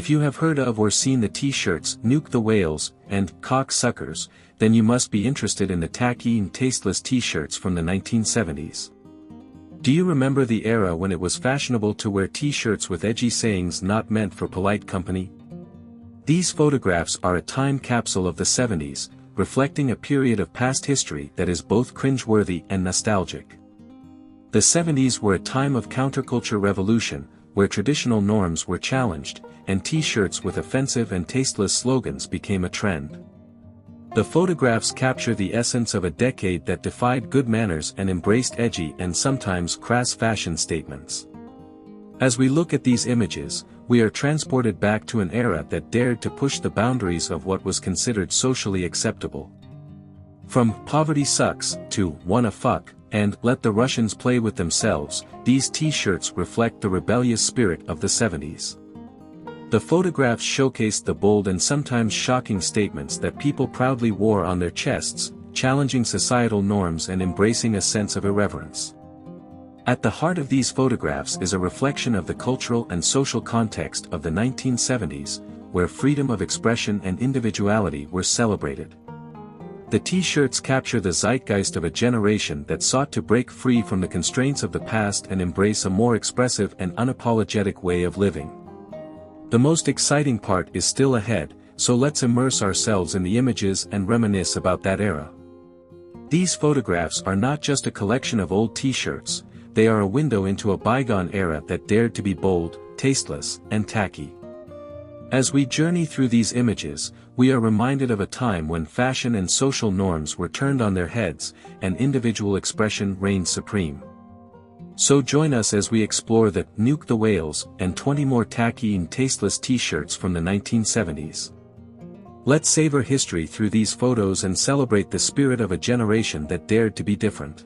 If you have heard of or seen the t-shirts Nuke the Whales and Cock Suckers, then you must be interested in the Tacky and Tasteless t-shirts from the 1970s. Do you remember the era when it was fashionable to wear t-shirts with edgy sayings not meant for polite company? These photographs are a time capsule of the 70s, reflecting a period of past history that is both cringe-worthy and nostalgic. The 70s were a time of counterculture revolution, where traditional norms were challenged, and t-shirts with offensive and tasteless slogans became a trend. The photographs capture the essence of a decade that defied good manners and embraced edgy and sometimes crass fashion statements. As we look at these images, we are transported back to an era that dared to push the boundaries of what was considered socially acceptable. From "poverty sucks" to "wanna fuck" and "let the Russians play with themselves," these t-shirts reflect the rebellious spirit of the 70s. The photographs showcased the bold and sometimes shocking statements that people proudly wore on their chests, challenging societal norms and embracing a sense of irreverence. At the heart of these photographs is a reflection of the cultural and social context of the 1970s, where freedom of expression and individuality were celebrated. The t-shirts capture the zeitgeist of a generation that sought to break free from the constraints of the past and embrace a more expressive and unapologetic way of living. The most exciting part is still ahead, so let's immerse ourselves in the images and reminisce about that era. These photographs are not just a collection of old t-shirts, they are a window into a bygone era that dared to be bold, tasteless, and tacky. As we journey through these images, we are reminded of a time when fashion and social norms were turned on their heads, and individual expression reigned supreme. So join us as we explore the Nuke the Whales and 20 more tacky and tasteless t-shirts from the 1970s. Let's savor history through these photos and celebrate the spirit of a generation that dared to be different.